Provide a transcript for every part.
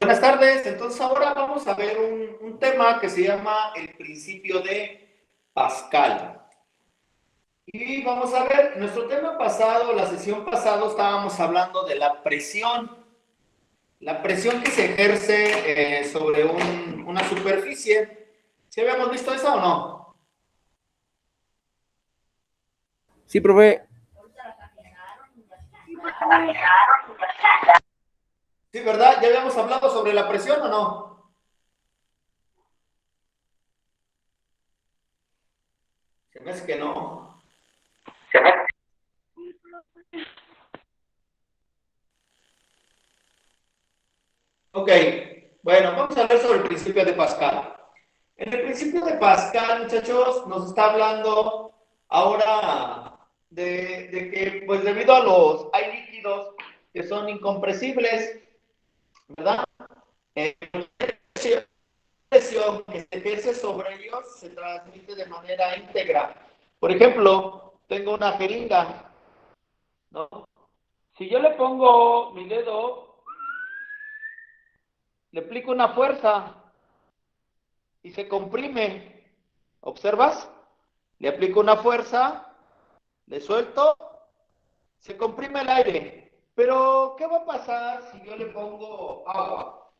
Buenas tardes, entonces ahora vamos a ver un tema que se llama el principio de Pascal. Y vamos a ver, nuestro tema pasado, la sesión pasada, estábamos hablando de la presión que se ejerce sobre una superficie. ¿Sí habíamos visto eso o no? Sí, profe. Sí, ¿verdad? ¿Ya habíamos hablado sobre la presión o no? Se me hace que no. Ok, bueno, vamos a hablar sobre el principio de Pascal. En el principio de Pascal, muchachos, nos está hablando ahora de que, pues debido a hay líquidos que son incompresibles, ¿verdad? La presión que se ejerce sobre ellos se transmite de manera íntegra. Por ejemplo, tengo una jeringa, ¿no? Si yo le pongo mi dedo, le aplico una fuerza y se comprime. ¿Observas? Le aplico una fuerza, le suelto, se comprime el aire. Pero, ¿qué va a pasar si yo le pongo agua?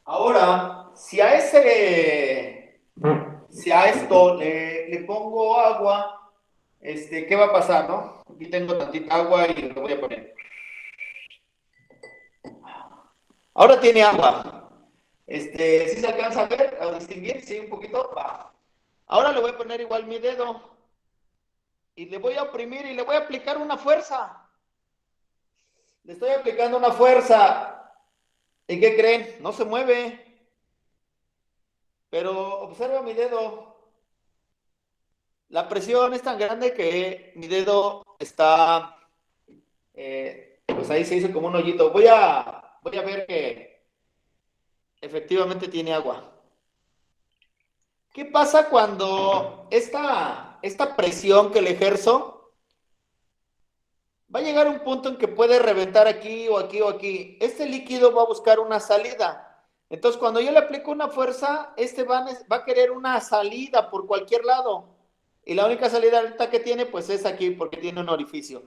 Ahora, si a esto le pongo agua, ¿qué va a pasar, no? Aquí tengo tantita agua y le voy a poner. Ahora tiene agua. ¿Sí se alcanza a ver, a distinguir? Sí, un poquito. Va. Ahora le voy a poner igual mi dedo y le voy a oprimir y le voy a aplicar una fuerza. Le estoy aplicando una fuerza. ¿Y qué creen? No se mueve. Pero observa mi dedo. La presión es tan grande que mi dedo está, pues ahí se hizo como un hoyito. Voy a ver que efectivamente tiene agua. ¿Qué pasa cuando esta presión que le ejerzo va a llegar a un punto en que puede reventar aquí o aquí o aquí? Este líquido va a buscar una salida. Entonces, cuando yo le aplico una fuerza, va a querer una salida por cualquier lado. Y la única salida ahorita que tiene, pues es aquí, porque tiene un orificio.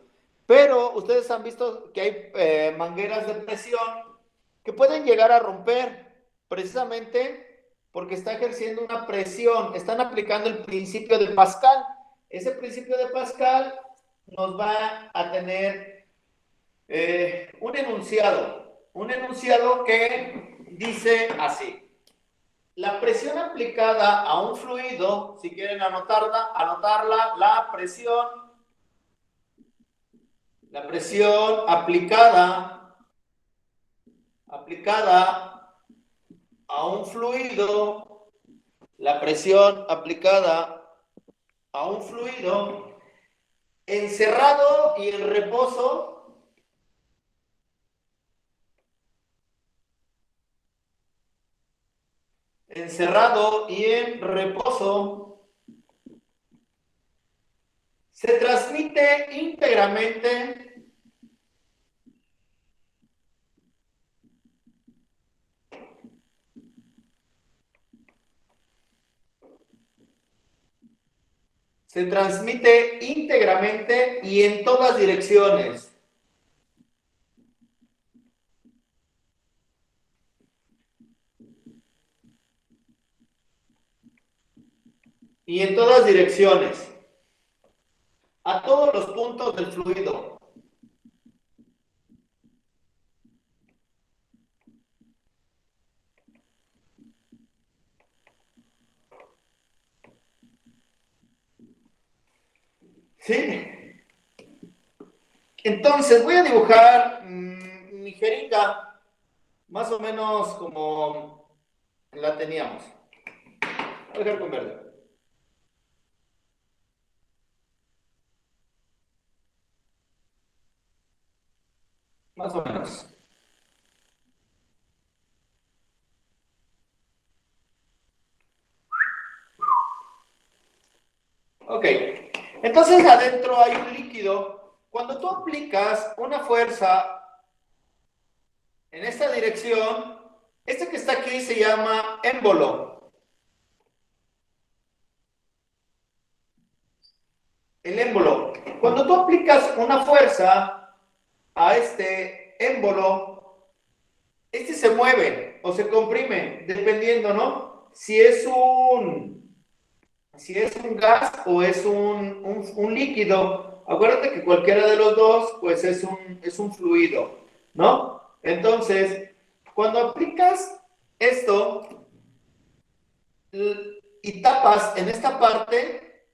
Pero ustedes han visto que hay mangueras de presión que pueden llegar a romper, precisamente porque está ejerciendo una presión, están aplicando el principio de Pascal. Ese principio de Pascal nos va a tener un enunciado que dice así. La presión aplicada a un fluido, si quieren anotarla, la presión aplicada a un fluido, la presión aplicada a un fluido encerrado y en reposo, se transmite íntegramente y en todas direcciones. Y en todas direcciones. A todos los puntos del fluido. ¿Sí? Entonces voy a dibujar mi jeringa más o menos como la teníamos. Voy a dejar con verde. Más o menos. Ok. Entonces adentro hay un líquido. Cuando tú aplicas una fuerza en esta dirección, este que está aquí se llama émbolo. El émbolo. Cuando tú aplicas una fuerza a este émbolo, este se mueve o se comprime, dependiendo, ¿no? Si es un gas o es un líquido. Acuérdate que cualquiera de los dos, pues es un fluido, ¿no? Entonces, cuando aplicas esto y tapas en esta parte,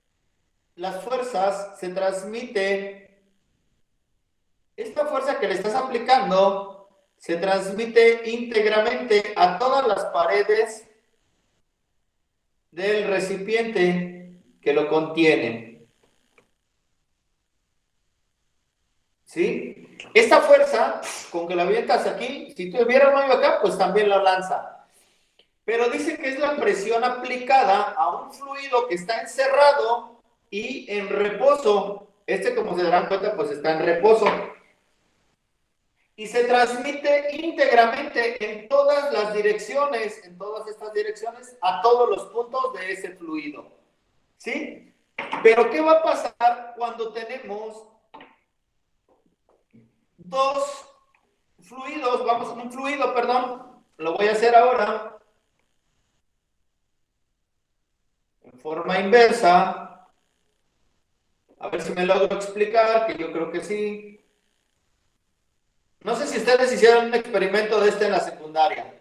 las fuerzas se transmiten. Esta fuerza que le estás aplicando se transmite íntegramente a todas las paredes del recipiente que lo contiene. ¿Sí? Esta fuerza, con que la avientas aquí, si tuviera un hoyo acá, pues también la lanza. Pero dice que es la presión aplicada a un fluido que está encerrado y en reposo. Este, como se darán cuenta, pues está en reposo. Y se transmite íntegramente en todas las direcciones, en todas estas direcciones, a todos los puntos de ese fluido. ¿Sí? Pero ¿qué va a pasar cuando tenemos dos fluidos? Vamos a un fluido, perdón. Lo voy a hacer ahora. En forma inversa. A ver si me logro explicar, que yo creo que sí. No sé si ustedes hicieron un experimento de este en la secundaria.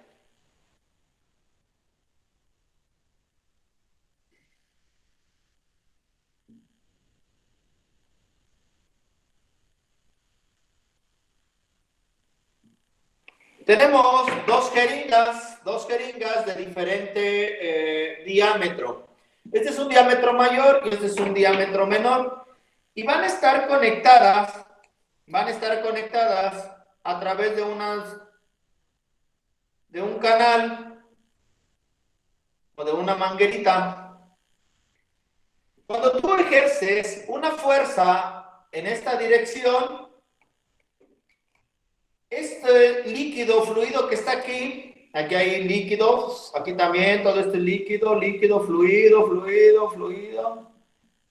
Tenemos dos jeringas de diferente diámetro. Este es un diámetro mayor y este es un diámetro menor. Y van a estar conectadas a través de un canal o de una manguerita. Cuando tú ejerces una fuerza en esta dirección, este líquido, fluido que está aquí hay líquidos, aquí también todo esto es líquido, fluido,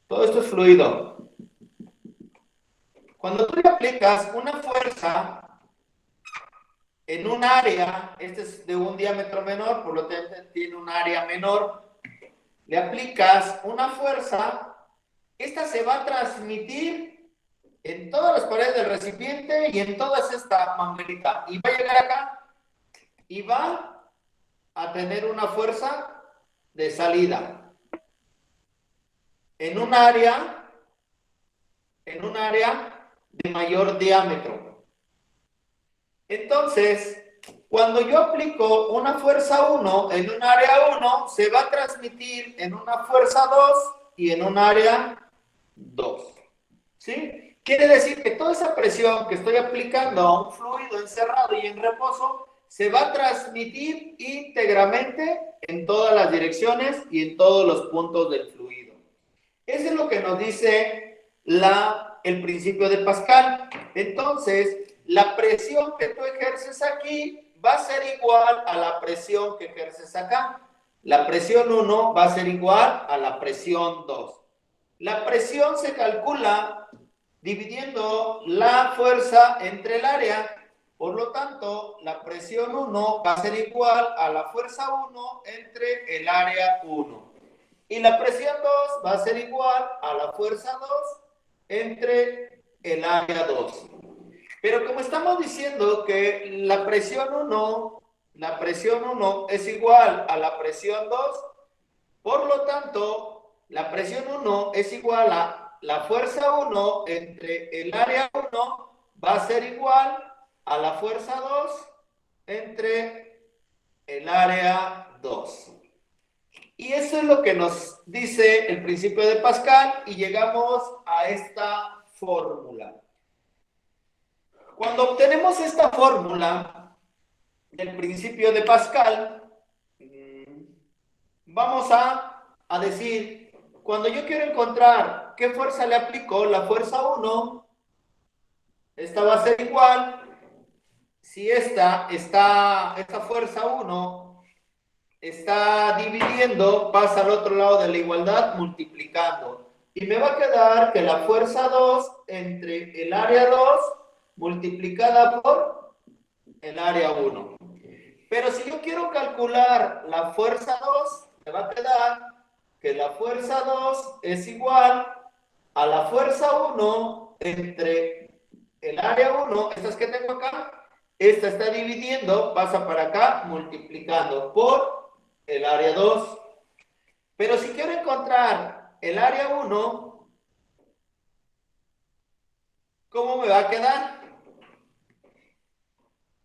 todo esto es fluido. Cuando tú le aplicas una fuerza en un área, este es de un diámetro menor, por lo tanto tiene un área menor, le aplicas una fuerza, esta se va a transmitir en todas las paredes del recipiente y en toda esta manguerita, y va a llegar acá y va a tener una fuerza de salida en un área de mayor diámetro. Entonces, cuando yo aplico una fuerza 1 en un área 1, se va a transmitir en una fuerza 2 y en un área 2. ¿Sí? Quiere decir que toda esa presión que estoy aplicando a un fluido encerrado y en reposo se va a transmitir íntegramente en todas las direcciones y en todos los puntos del fluido. Eso es lo que nos dice el principio de Pascal. Entonces, la presión que tú ejerces aquí va a ser igual a la presión que ejerces acá. La presión 1 va a ser igual a la presión 2. La presión se calcula dividiendo la fuerza entre el área. Por lo tanto, la presión 1 va a ser igual a la fuerza 1 entre el área 1. Y la presión 2 va a ser igual a la fuerza 2 entre el área 2. Pero como estamos diciendo que la presión 1 es igual a la presión 2, por lo tanto, la presión 1 es igual a la fuerza 1 entre el área 1 va a ser igual a la fuerza 2 entre el área 2. Y eso es lo que nos dice el principio de Pascal y llegamos a esta fórmula. Cuando obtenemos esta fórmula del principio de Pascal, vamos a decir, cuando yo quiero encontrar qué fuerza le aplico, la fuerza 1, esta va a ser igual, si esta fuerza 1 está dividiendo, pasa al otro lado de la igualdad multiplicando. Y me va a quedar que la fuerza 2 entre el área 2 multiplicada por el área 1. Pero si yo quiero calcular la fuerza 2, me va a quedar que la fuerza 2 es igual a la fuerza 1 entre el área 1, estas que tengo acá, esta está dividiendo, pasa para acá, multiplicando por el área 2. Pero si quiero encontrar el área 1, ¿cómo me va a quedar?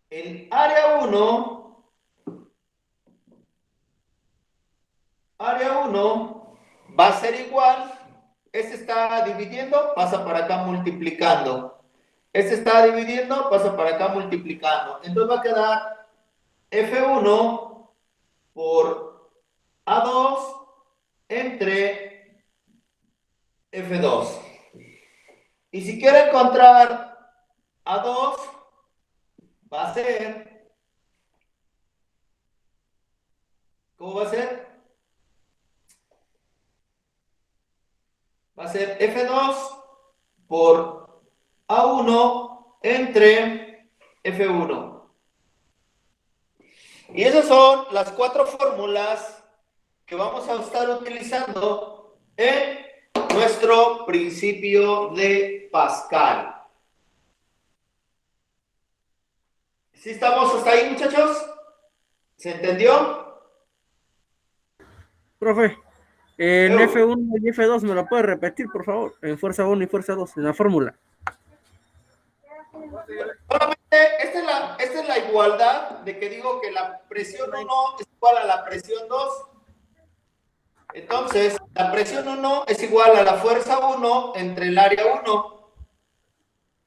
El área 1 va a ser igual, este está dividiendo, pasa para acá multiplicando. Este está dividiendo, pasa para acá multiplicando. Entonces va a quedar F1 por A2 entre F2. Y si quiero encontrar A2, va a ser, ¿cómo va a ser? Va a ser F2 por A1 entre F1. Y esas son las 4 fórmulas que vamos a estar utilizando en nuestro principio de Pascal. ¿Sí estamos hasta ahí, muchachos? ¿Se entendió? Profe, en F1 y F2 me lo puede repetir, por favor, en fuerza 1 y fuerza 2, en la fórmula. Solamente esta es la igualdad de que digo que la presión 1 es igual a la presión 2. Entonces, la presión 1 es igual a la fuerza 1 entre el área 1.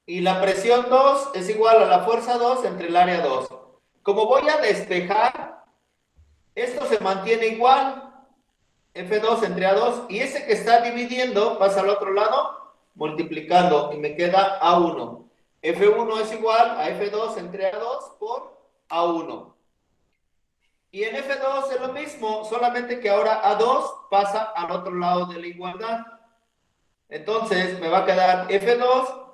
Y la presión 2 es igual a la fuerza 2 entre el área 2. Como voy a despejar, esto se mantiene igual. F2 entre A2. Y ese que está dividiendo pasa al otro lado, multiplicando. Y me queda A1. F1 es igual a F2 entre A2 por A1. Y en F2 es lo mismo, solamente que ahora A2 pasa al otro lado de la igualdad. Entonces me va a quedar F2,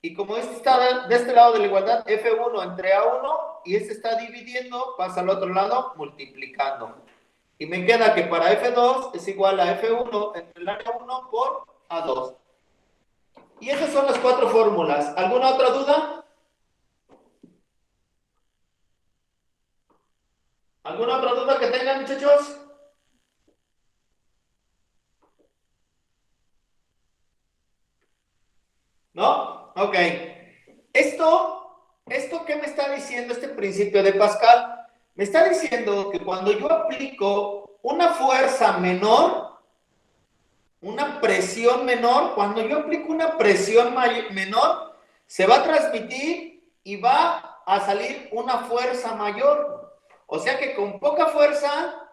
y como este está de este lado de la igualdad, F1 entre A1, y este está dividiendo, pasa al otro lado multiplicando. Y me queda que para F2 es igual a F1 entre el área 1 por A2. Y esas son las 4 fórmulas. ¿Alguna otra duda? ¿Alguna otra duda que tengan, muchachos? ¿No? Ok. ¿Esto qué me está diciendo este principio de Pascal? Me está diciendo que cuando yo aplico una fuerza menor, una presión menor, cuando yo aplico una presión menor, se va a transmitir y va a salir una fuerza mayor. O sea que con poca fuerza,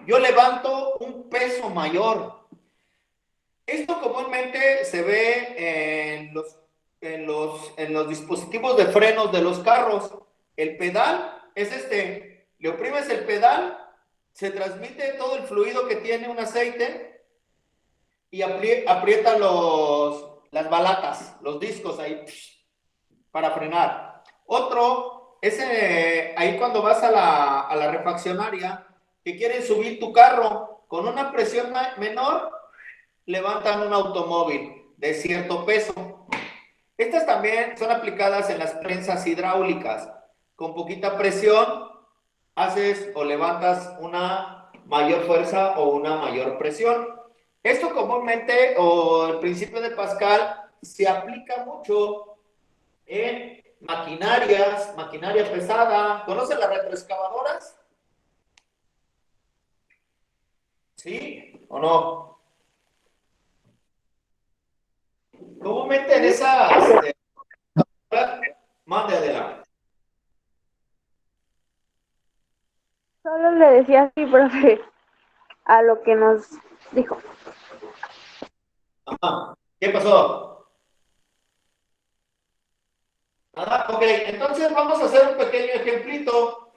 yo levanto un peso mayor. Esto comúnmente se ve en los dispositivos de frenos de los carros. El pedal es este. Le oprimes el pedal, se transmite todo el fluido que tiene un aceite y aprieta las balatas, los discos ahí para frenar. Otro es ahí cuando vas a la refaccionaria que quieren subir tu carro con una presión menor, levantan un automóvil de cierto peso. Estas también son aplicadas en las prensas hidráulicas. Con poquita presión haces o levantas una mayor fuerza o una mayor presión. Esto comúnmente, o el principio de Pascal, se aplica mucho en maquinaria pesada. ¿Conocen las retroexcavadoras? ¿Sí o no? Comúnmente en esas decía así, profe, a lo que nos dijo. Ajá. ¿Qué pasó? Nada, ok, entonces vamos a hacer un pequeño ejemplito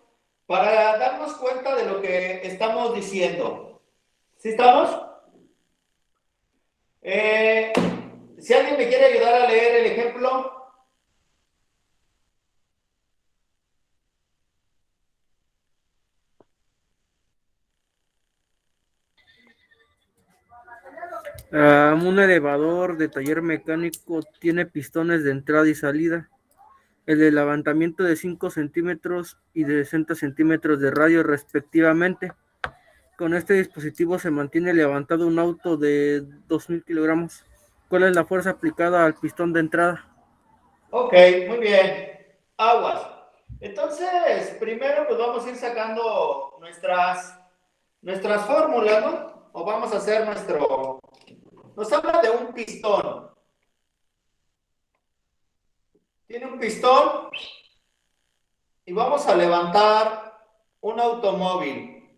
para darnos cuenta de lo que estamos diciendo. ¿Sí estamos? Si alguien me quiere ayudar a leer el ejemplo. Un elevador de taller mecánico tiene pistones de entrada y salida. El de levantamiento de 5 centímetros y de 60 centímetros de radio respectivamente. Con este dispositivo se mantiene levantado un auto de 2.000 kilogramos. ¿Cuál es la fuerza aplicada al pistón de entrada? Ok, muy bien. Aguas. Entonces, primero pues vamos a ir sacando nuestras fórmulas, ¿no? O vamos a hacer Nos habla de un pistón. Tiene un pistón y vamos a levantar un automóvil,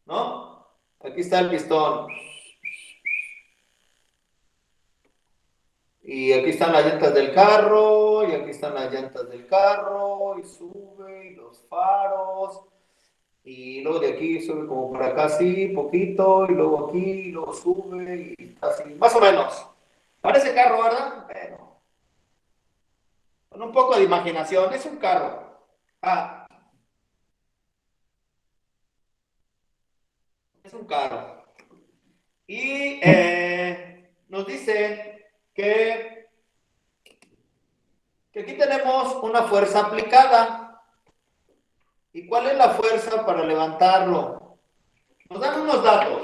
¿no? Aquí está el pistón. Y aquí están las llantas del carro, y aquí están las llantas del carro, y sube, y los faros, y luego de aquí sube como por acá así, poquito, y luego aquí, y luego sube, y así, más o menos. Parece carro, ¿verdad? Bueno, con un poco de imaginación, es un carro. Ah, es un carro. Y nos dice que aquí tenemos una fuerza aplicada. ¿Y cuál es la fuerza para levantarlo? Nos dan unos datos,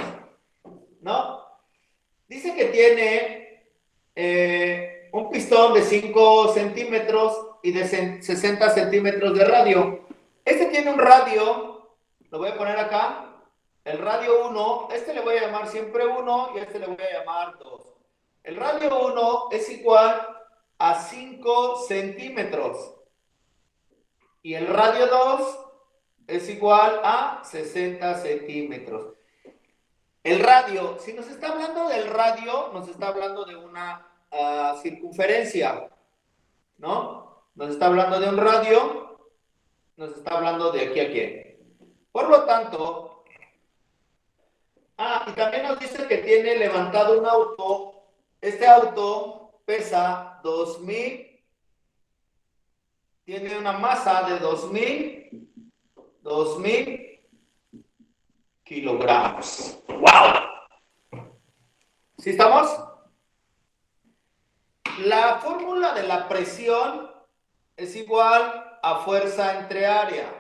¿no? Dice que tiene un pistón de 5 centímetros y de 60 centímetros de radio. Este tiene un radio, lo voy a poner acá, el radio 1, este le voy a llamar siempre 1 y este le voy a llamar 2. El radio 1 es igual a 5 centímetros y el radio 2 es igual a 60 centímetros. El radio, si nos está hablando del radio, nos está hablando de una circunferencia, ¿no? Nos está hablando de un radio, nos está hablando de aquí a aquí. Por lo tanto, y también nos dice que tiene levantado un auto. Este auto pesa 2.000, tiene una masa de 2.000 kilogramos. ¡Wow! ¿Sí estamos? La fórmula de la presión es igual a fuerza entre área.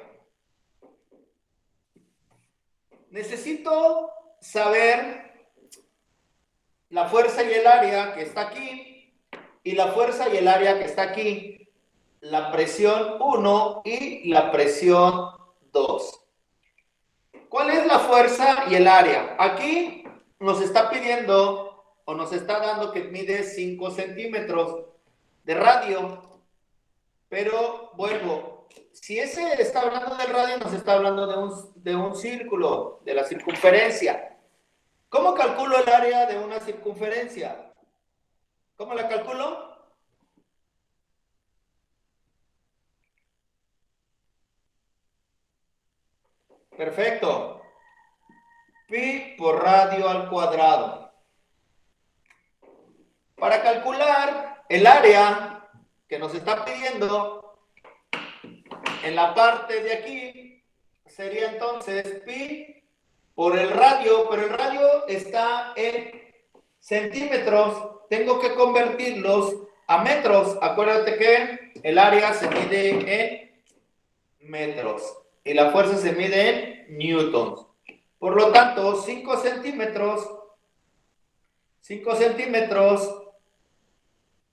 Necesito saber la fuerza y el área que está aquí y la fuerza y el área que está aquí. La presión 1 y la presión 2. ¿Cuál es la fuerza y el área? Aquí nos está pidiendo o nos está dando que mide 5 centímetros de radio. Pero vuelvo, si ese está hablando del radio, nos está hablando de un círculo, de la circunferencia. ¿Cómo calculo el área de una circunferencia? ¿Cómo la calculo? Perfecto. Pi por radio al cuadrado. Para calcular el área que nos está pidiendo en la parte de aquí, sería entonces pi por el radio, pero el radio está en centímetros, tengo que convertirlos a metros. Acuérdate que el área se mide en metros y la fuerza se mide en newtons. Por lo tanto, 5 centímetros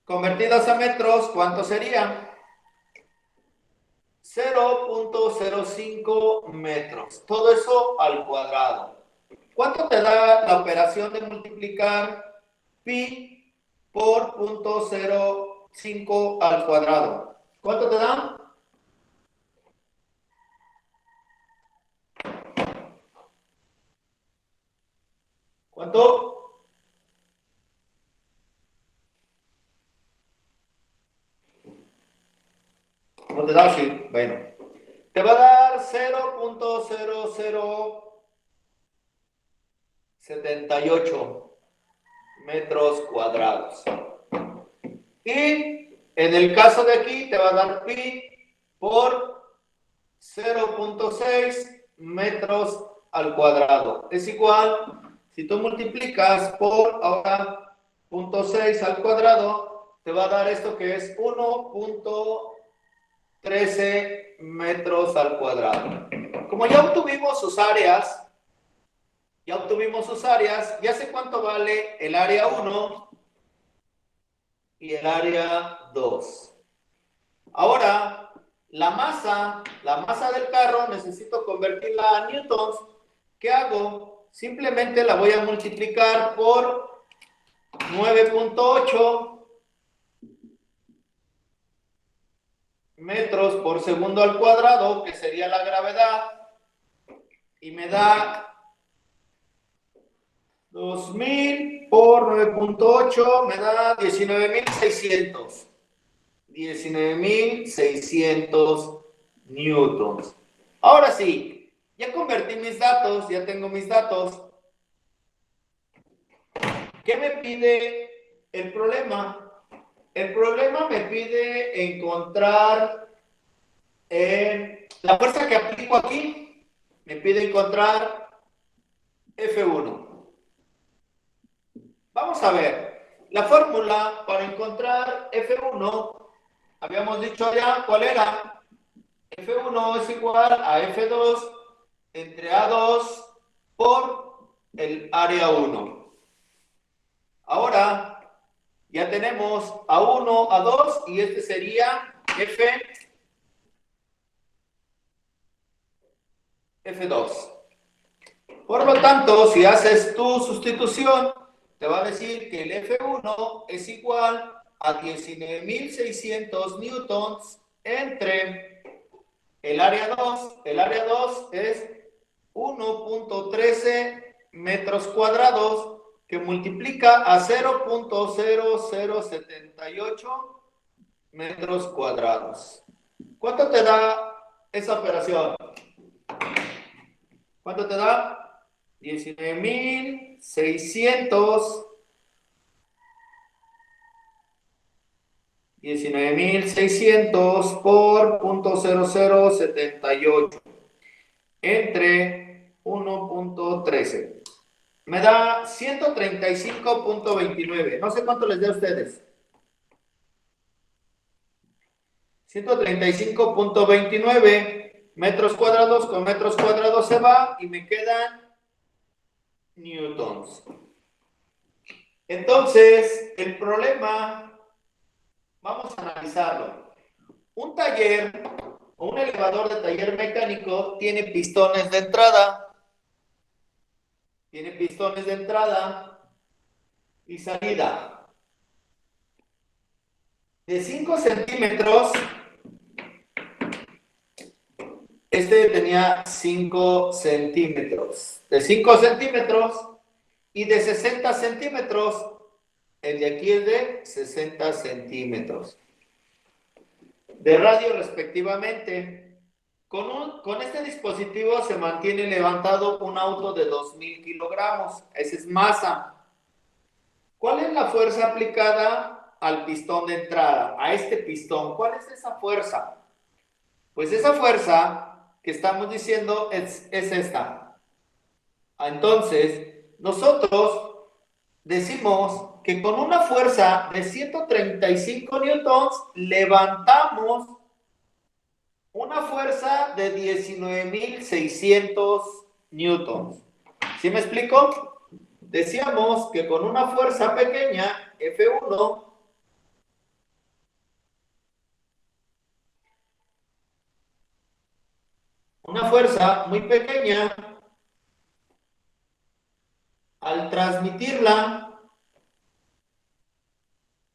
convertidos a metros, ¿cuánto sería? 0.05 metros. Todo eso al cuadrado. ¿Cuánto te da la operación de multiplicar pi por 0.05 al cuadrado? ¿Cuánto te da? ¿Cuánto? ¿Cómo te da? Sí, bueno. Te va a dar 0.0078 metros cuadrados. Y en el caso de aquí te va a dar pi por 0.6 metros al cuadrado. Es igual, si tú multiplicas por ahora 0.6 al cuadrado, te va a dar esto que es 1.13 metros al cuadrado. Como ya obtuvimos sus áreas, ya sé cuánto vale el área 1 y el área 2. Ahora, la masa del carro necesito convertirla a newtons. ¿Qué hago? Simplemente la voy a multiplicar por 9.8 metros por segundo al cuadrado, que sería la gravedad, y me da 2000 por 9.8, me da 19.600. 19.600 newtons. Ahora sí, ya convertí mis datos, ya tengo mis datos. ¿Qué me pide el problema? El problema me pide encontrar la fuerza que aplico aquí, me pide encontrar F1. Vamos a ver, la fórmula para encontrar F1, habíamos dicho ya cuál era. F1 es igual a F2 entre A2 por el área 1. Ahora ya tenemos A1, A2 y este sería F2. Por lo tanto, si haces tu sustitución, te va a decir que el F1 es igual a 19.600 newtons entre el área 2. El área 2 es 1.13 metros cuadrados que multiplica a 0.0078 metros cuadrados. ¿Cuánto te da esa operación? ¿Cuánto te da? 19.600 por 0.0078 entre 1.13. Me da 135.29. No sé cuánto les dé a ustedes. 135.29 metros cuadrados con metros cuadrados se va y me quedan newtons. Entonces, el problema, vamos a analizarlo. Un taller o un elevador de taller mecánico tiene pistones de entrada. Tiene pistones de entrada y salida. De 5 centímetros, este tenía 5 centímetros. De 5 centímetros y de 60 centímetros, el de aquí es de 60 centímetros. De radio respectivamente. Con este dispositivo se mantiene levantado un auto de 2.000 kilogramos. Esa es masa. ¿Cuál es la fuerza aplicada al pistón de entrada? A este pistón. ¿Cuál es esa fuerza? Pues esa fuerza que estamos diciendo es esta. Entonces, nosotros decimos que con una fuerza de 135 newtons levantamos una fuerza de 19.600 newtons. ¿Sí me explico? Decíamos que con una fuerza pequeña, F1, una fuerza muy pequeña, al transmitirla,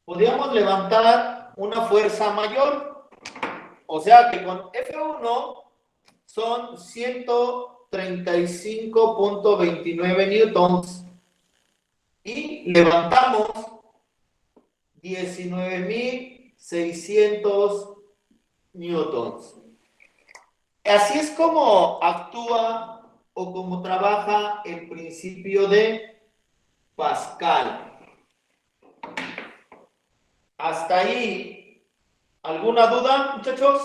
podíamos levantar una fuerza mayor. O sea que con F1 son 135.29 newtons y levantamos 19.600 newtons. Así es como actúa o como trabaja el principio de Pascal. Hasta ahí, ¿alguna duda, muchachos?